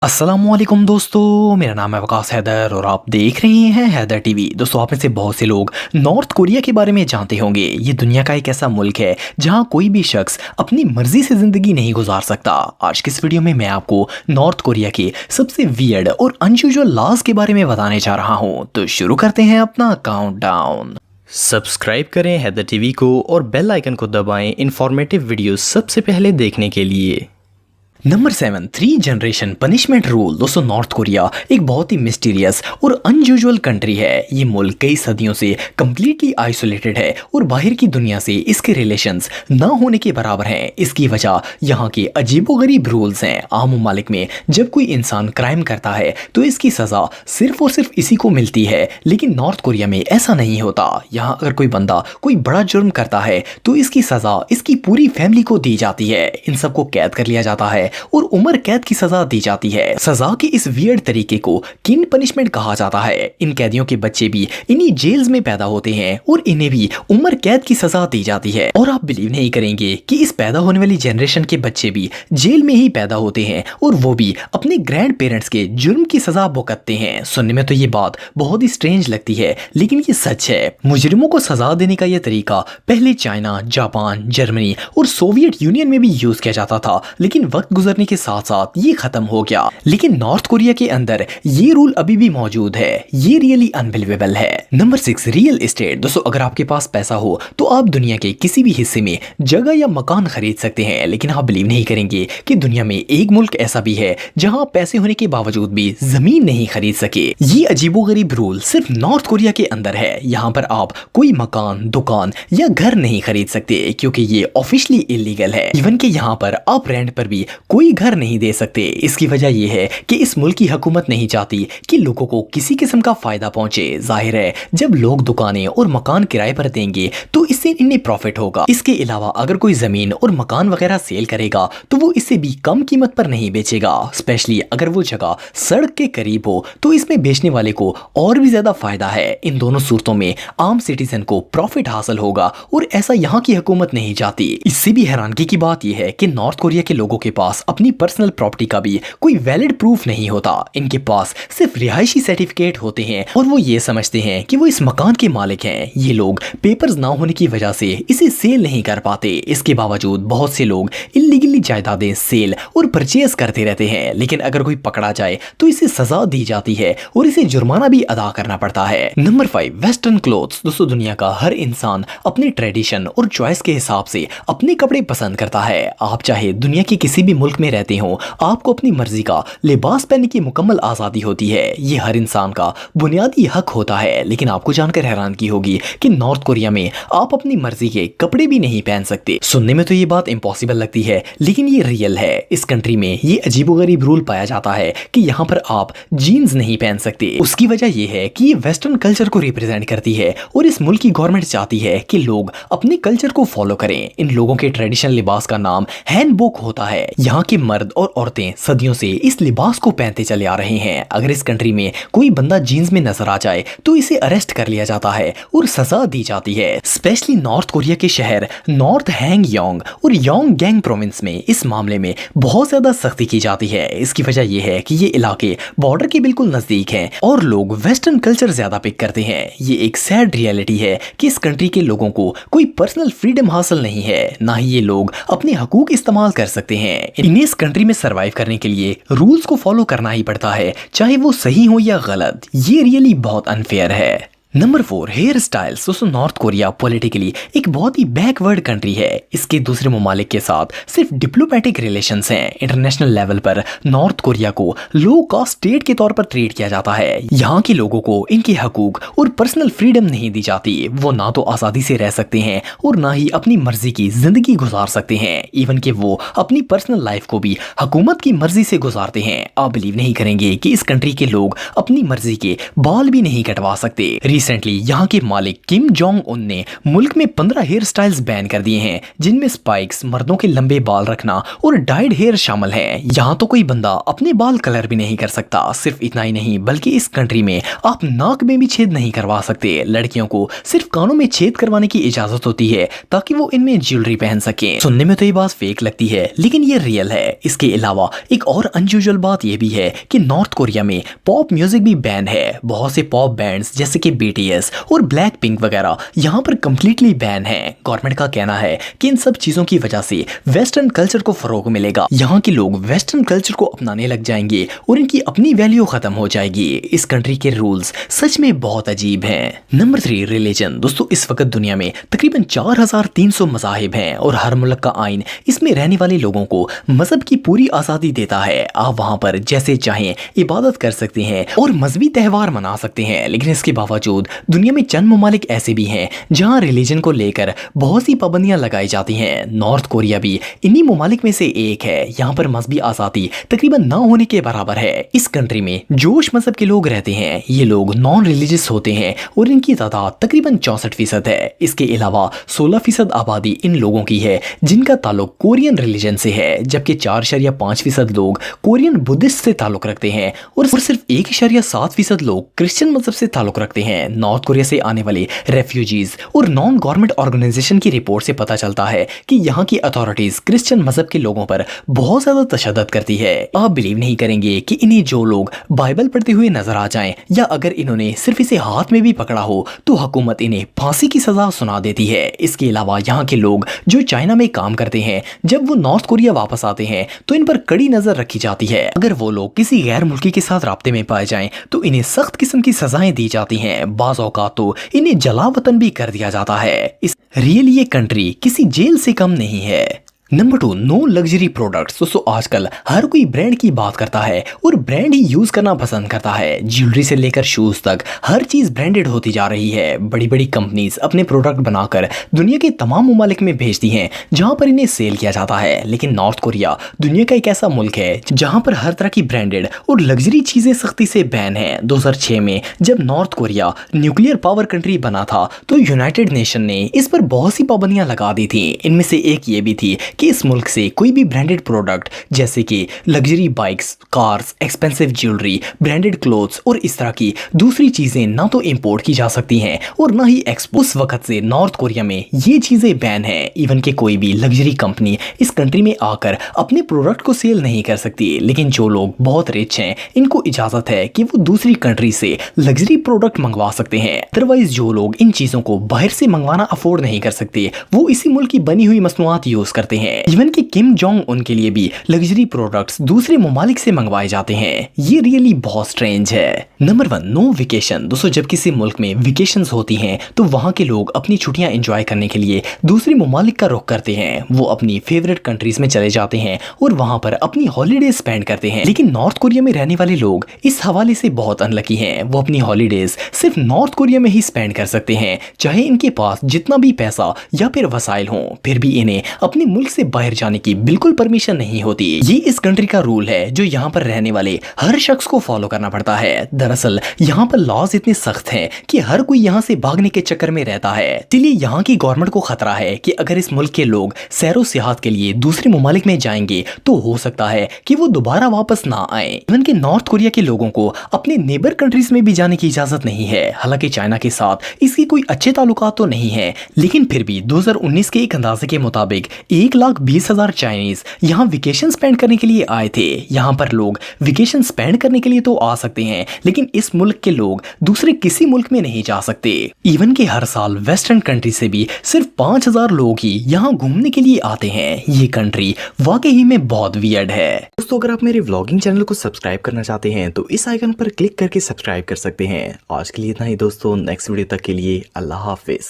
अस्सलामुअलैकुम दोस्तों, मेरा नाम है वकास हैदर और आप देख रहे हैं हैदर टीवी। दोस्तों, आप में से बहुत से लोग नॉर्थ कोरिया के बारे में जानते होंगे। ये दुनिया का एक ऐसा मुल्क है जहां कोई भी शख्स अपनी मर्जी से ज़िंदगी नहीं गुजार सकता। आज की इस वीडियो में मैं आपको नॉर्थ कोरिया के सबसे वियर्ड और अनयूजुअल लॉज के बारे में बताने जा रहा हूँ। तो शुरू करते हैं अपना काउंटडाउन। सब्सक्राइब करें हैदर टीवी को और बेल आइकन को दबाएं इंफॉर्मेटिव वीडियो सबसे पहले देखने के लिए। Number 7, 3 generation punishment rule. दोस्तों, नॉर्थ कोरिया एक बहुत ही मिस्टीरियस और अनयूजुअल कंट्री है। ये मुल्क कई सदियों से कम्प्लीटली आइसोलेटेड है और बाहर की दुनिया से इसके रिलेशंस ना होने के बराबर हैं। इसकी वजह यहाँ के अजीबोगरीब रूल्स हैं। आम ममालिक में जब कोई इंसान क्राइम करता है तो इसकी सज़ा सिर्फ और सिर्फ इसी को मिलती है, लेकिन नॉर्थ कोरिया में ऐसा नहीं होता। यहाँ अगर कोई बंदा कोई बड़ा जुर्म करता है तो इसकी सज़ा इसकी पूरी फैमिली को दी जाती है। इन सबको कैद कर लिया जाता है और उम्र कैद की सजा दी जाती है। सजा के इस वियर्ड तरीके को किन पनिशमेंट कहा जाता है। इन कैदियों के बच्चे भी इन्हीं जेल्स में पैदा होते हैं और इन्हें भी उम्र कैद की सजा दी जाती है। और आप बिलीव नहीं करेंगे कि इस पैदा होने वाली जनरेशन के बच्चे भी जेल में ही पैदा होते हैं और वो भी अपने ग्रैंड पेरेंट्स के जुर्म की सजा भुगतते हैं। सुनने में तो ये बात बहुत ही स्ट्रेंज लगती है, लेकिन ये सच है। मुजरिमों को सजा देने का यह तरीका पहले चाइना, जापान, जर्मनी और सोवियत यूनियन में भी यूज किया जाता था, लेकिन वक्त गुजरने के साथ साथ ये खत्म हो गया। लेकिन नॉर्थ कोरिया के अंदर ये रूल अभी भी मौजूद है। ये रियली अनबिलीवेबल है। Number 6, real estate. दोस्तों, अगर आपके पास पैसा हो तो आप दुनिया के किसी भी हिस्से में जगह या मकान खरीद सकते हैं, लेकिन आप बिलीव नहीं करेंगे कि दुनिया में एक मुल्क ऐसा भी है जहां पैसे होने के बावजूद भी जमीन नहीं खरीद सके। ये अजीबोगरीब रूल सिर्फ नॉर्थ कोरिया के अंदर है। यहाँ पर आप कोई मकान, दुकान या घर नहीं खरीद सकते क्योंकि ये ऑफिशियली इलीगल है। इवन के यहाँ पर आप रेंट पर भी कोई घर नहीं दे सकते। इसकी वजह यह है कि इस मुल्क की हुकूमत नहीं चाहती कि लोगों को किसी किस्म का फायदा पहुंचे। जाहिर है, जब लोग दुकानें और मकान किराए पर देंगे तो इससे इन्हें प्रॉफिट होगा। इसके अलावा अगर कोई जमीन और मकान वगैरह सेल करेगा तो वो इससे भी कम कीमत पर नहीं बेचेगा। स्पेशली अगर वो जगह सड़क के करीब हो तो इसमें बेचने वाले को और भी ज्यादा फायदा है। इन दोनों सूरतों में आम सिटीजन को प्रॉफिट हासिल होगा और ऐसा यहाँ की हुकूमत नहीं चाहती। इससे भी हैरानगी की बात यह है कि नॉर्थ कोरिया के लोगों के पास अपनी पर्सनल प्रॉपर्टी का भी कोई वैलिड प्रूफ नहीं होता। इनके पास सिर्फ रिहायशी सर्टिफिकेट होते हैं और वो ये समझते हैं कि वो इस मकान के मालिक हैं। ये लोग पेपर्स ना होने की वजह से इसे सेल नहीं कर पाते। इसके बावजूद बहुत से लोग इलीगली जायदादें सेल और परचेज करते रहते हैं, लेकिन अगर कोई पकड़ा जाए तो इसे सजा दी जाती है और इसे जुर्माना भी अदा करना पड़ता है। Number 5, western clothes. दोस्तों, दुनिया का हर इंसान अपने ट्रेडिशन और चॉइस के हिसाब से अपने कपड़े पसंद करता है। आप चाहे दुनिया के किसी भी मुल्क में रहते हो, आपको अपनी मर्जी का लिबास पहनने की मुकम्मल आज़ादी होती है। ये हर इंसान का बुनियादी हक होता है। लेकिन आपको जानकर हैरानगी होगी कि नॉर्थ कोरिया में आप अपनी मर्जी के कपड़े भी नहीं पहन सकते। सुनने में तो ये बात इम्पॉसिबल लगती है, लेकिन ये रियल है। इस कंट्री में ये अजीबोगरीब रूल पाया जाता है कि यहाँ पर आप जीन्स नहीं पहन सकते। उसकी वजह यह है कि ये वेस्टर्न कल्चर को रिप्रेजेंट करती है और इस मुल्क की गवर्नमेंट चाहती है कि लोग अपने कल्चर को फॉलो करें। इन लोगों के ट्रेडिशनल लिबास का नाम हैनबोक होता है। यहाँ के मर्द और औरतें सदियों से इस लिबास को पहनते चले आ रहे हैं। अगर इस कंट्री में कोई बंदा जीन्स में नजर आ जाए तो इसे अरेस्ट कर लिया जाता है और सजा दी जाती है। स्पेशली नॉर्थ कोरिया के शहर नॉर्थ हैंगयोंग और योंगगैंग प्रोविंस में इस मामले में बहुत ज्यादा सख्ती की जाती है। इसकी वजह यह है कि ये इलाके बॉर्डर के बिल्कुल नजदीक हैं और लोग वेस्टर्न कल्चर ज्यादा पिक करते हैं। ये एक सैड रियलिटी है कि इस कंट्री के लोगों को कोई पर्सनल फ्रीडम हासिल नहीं है, ना ही ये लोग अपने हकूक इस्तेमाल कर सकते हैं। इन्हें इस कंट्री में सर्वाइव करने के लिए रूल्स को फॉलो करना ही पड़ता है, चाहे वो सही हो या गलत। ये रियली बहुत अनफेयर है। Number 4, hair styles. दोस्तों, नॉर्थ कोरिया पॉलिटिकली एक बहुत ही बैकवर्ड कंट्री है। इसके दूसरे ममालिक के साथ सिर्फ डिप्लोमेटिक रिलेशंस हैं। इंटरनेशनल लेवल पर नॉर्थ कोरिया को लो कॉस्ट स्टेट के तौर पर ट्रीट किया जाता है। यहाँ के लोगों को इनके हकूक और पर्सनल फ्रीडम नहीं दी जाती। वो ना तो आज़ादी से रह सकते हैं और ना ही अपनी मर्जी की जिंदगी गुजार सकते हैं। इवन कि वो अपनी पर्सनल लाइफ को भी हुकूमत की मर्जी से गुजारते हैं। आप बिलीव नहीं करेंगे कि इस कंट्री के लोग अपनी मर्जी के बाल भी नहीं कटवा सकते। रिसेंटली यहाँ के मालिक किम जोंग उन ने मुल्क में 15 हेयर स्टाइल्स बैन कर दिए हैं, जिनमें स्पाइक्स, मर्दों के लंबे बाल रखना और डाइड हेयर शामिल है। यहाँ तो कोई बंदा अपने बाल कलर भी नहीं कर सकता। सिर्फ इतना ही नहीं बल्कि इस कंट्री में आप नाक में भी छेद नहीं करवा सकते। लड़कियों को सिर्फ कानों में छेद करवाने की इजाजत होती है ताकि वो इनमें ज्वेलरी पहन सके। सुनने में तो ये बात फेक लगती है लेकिन ये रियल है। इसके अलावा एक और अनयूजुअल बात ये भी है कि नॉर्थ कोरिया में पॉप म्यूजिक भी बैन है। बहुत से पॉप बैंड्स जैसे कि BTS और ब्लैक पिंक वगैरह यहाँ पर कंप्लीटली बैन है। गवर्नमेंट का कहना है कि इन सब चीजों की वजह से वेस्टर्न कल्चर को फरोग मिलेगा। यहाँ के लोग वेस्टर्न कल्चर को अपनाने लग जाएंगे और इनकी अपनी वैल्यू खत्म हो जाएगी। इस कंट्री के रूल्स सच में बहुत अजीब हैं। Number 3, religion. दोस्तों, इस वक्त दुनिया में तकरीबन 4300 मज़ाहिब हैं और हर मुल्क का आइन इसमें रहने वाले लोगों को मजहब की पूरी आज़ादी देता है। आप वहाँ पर जैसे चाहें इबादत कर सकते हैं और मजहबी त्यौहार मना सकते हैं। लेकिन इसके बावजूद दुनिया में चंद ममालिक ऐसे भी हैं जहाँ रिलीजन को लेकर बहुत सी पाबंदियां लगाई जाती हैं। नॉर्थ कोरिया भी इन्हीं ममालिक में से एक है। यहाँ पर मजहबी आज़ादी तकरीबन ना होने के बराबर है। इस कंट्री में जोश मजहब के लोग रहते हैं। ये लोग नॉन रिलीजियस होते हैं और इनकी तादाद तकरीबन 64% है। इसके अलावा 16% आबादी इन लोगों की है जिनका ताल्लुक कोरियन रिलीजन से है, जबकि 4.5% लोग कोरियन बुद्धिस्ट से ताल्लुक रखते हैं और सिर्फ 1.7% लोग क्रिश्चियन मजहब से ताल्लुक रखते हैं। नॉर्थ कोरिया से आने वाले रेफ्यूजीज और नॉन गवर्नमेंट ऑर्गेनाइजेशन की रिपोर्ट से पता चलता है कि यहाँ की अथॉरिटीज क्रिश्चियन मजहब के लोगों पर बहुत ज्यादा तशद्दुद करती है। आप बिलीव नहीं करेंगे कि इन्हें जो लोग बाइबल पढ़ते हुए नजर आ जाएं या अगर इन्होंने सिर्फ इसे हाथ में भी पकड़ा हो तो हुकूमत इन्हें फांसी की सजा सुना देती है। इसके अलावा यहाँ के लोग जो चाइना में काम करते हैं, जब वो नॉर्थ कोरिया वापस आते हैं तो इन पर कड़ी नजर रखी जाती है। अगर वो लोग किसी गैर मुल्की के साथ राब्ते में पाए जाएं तो इन्हें सख्त किस्म की सजाएं दी जाती हैं। बाज़ औक़ात तो इन्हें जला वतन भी कर दिया जाता है। इस रियली ये कंट्री किसी जेल से कम नहीं है। Number 2, no luxury products. दोस्तों, आजकल हर कोई ब्रांड की बात करता है और ब्रांड ही यूज करना पसंद करता है। ज्वेलरी से लेकर शूज तक हर चीज ब्रांडेड होती जा रही है। बड़ी बड़ी कंपनीज अपने प्रोडक्ट बनाकर दुनिया के तमाम ममालिक में भेजती हैं जहां पर इन्हें सेल किया जाता है। लेकिन नॉर्थ कोरिया दुनिया का एक ऐसा मुल्क है जहां पर हर तरह की ब्रांडेड और लग्जरी चीजें सख्ती से बैन है। 2006 में जब north Korea nuclear power country बना था तो यूनाइटेड नेशन ने इस पर बहुत सी पाबंदियां लगा दी थी। इनमें से एक ये भी थी कि इस मुल्क से कोई भी ब्रांडेड प्रोडक्ट जैसे कि luxury bikes, cars, expensive jewellery, branded clothes और इस तरह की दूसरी चीजें ना तो इंपोर्ट की जा सकती हैं और ना ही एक्सपोर्ट। उस वक्त से नॉर्थ कोरिया में ये चीजें बैन है। इवन कि कोई भी लग्जरी कंपनी इस कंट्री में आकर अपने प्रोडक्ट को सेल नहीं कर सकती। लेकिन जो लोग बहुत रिच हैं इनको इजाजत है कि वो दूसरी कंट्री से लग्जरी प्रोडक्ट मंगवा सकते हैं। अदरवाइज जो लोग इन चीजों को बाहर से मंगवाना अफोर्ड नहीं कर सकते वो इसी मुल्क की बनी हुई मसनूआत यूज करते हैं। इवन कि किम जोंग उन के लिए भी लग्जरी प्रोडक्ट्स दूसरे ममालिक से मंगवाए जाते हैं। ये रियली बहुत स्ट्रेंज है। Number 1, no vacation. दोस्तों, जब किसी मुल्क में वेकेशंस होती हैं तो वहाँ के लोग अपनी छुट्टियां एंजॉय करने के लिए दूसरे ममालिक का रुख करते हैं। वो अपनी फेवरेट कंट्रीज में चले जाते हैं और वहाँ पर अपनी हॉलीडेज स्पेंड करते हैं। लेकिन नॉर्थ कोरिया में रहने वाले लोग इस हवाले से बहुत अनलकी हैं। वो अपनी हॉलीडेज सिर्फ नॉर्थ कोरिया में ही स्पेंड कर सकते हैं, चाहे इनके पास जितना भी पैसा या फिर वसाइल हों। फिर भी इन्हें अपने मुल्क से बाहर जाने की बिल्कुल परमिशन नहीं होती। ये इस कंट्री का रूल है जो यहाँ पर रहने वाले हर शख्स को फॉलो करना पड़ता है। दरअसल यहाँ पर लॉज इतने सख्त हैं कि हर कोई यहाँ से भागने के चक्कर में रहता है। इसलिए यहाँ की गवर्नमेंट को खतरा है कि अगर इस मुल्क के लोग सैरो सियाहत के लिए दूसरे ममालिक में जाएंगे तो हो सकता है कि वो दोबारा वापस ना आए। इवन कि नॉर्थ कोरिया के लोगों को अपने नेबर कंट्रीज में भी जाने की इजाजत नहीं है। हालांकि चाइना के साथ इसकी कोई अच्छे ताल्लुकात तो नहीं है, लेकिन फिर भी 2019 के एक अंदाजे के मुताबिक 1,20,000 चाइनीज यहाँ वेकेशन स्पेंड करने के लिए आए थे। यहाँ पर लोग वेकेशन स्पेंड करने के लिए तो आ सकते हैं, लेकिन इस मुल्क के लोग दूसरे किसी मुल्क में नहीं जा सकते। इवन कि हर साल वेस्टर्न कंट्री से भी सिर्फ 5,000 लोग ही यहाँ घूमने के लिए आते हैं। ये कंट्री वाकई में बहुत वियर्ड है। दोस्तों, अगर आप मेरे व्लॉगिंग चैनल को सब्सक्राइब करना चाहते हैं तो इस आइकन पर क्लिक करके सब्सक्राइब कर सकते हैं। आज के लिए इतना ही दोस्तों, नेक्स्ट वीडियो तक के लिए अल्लाह हाफिज।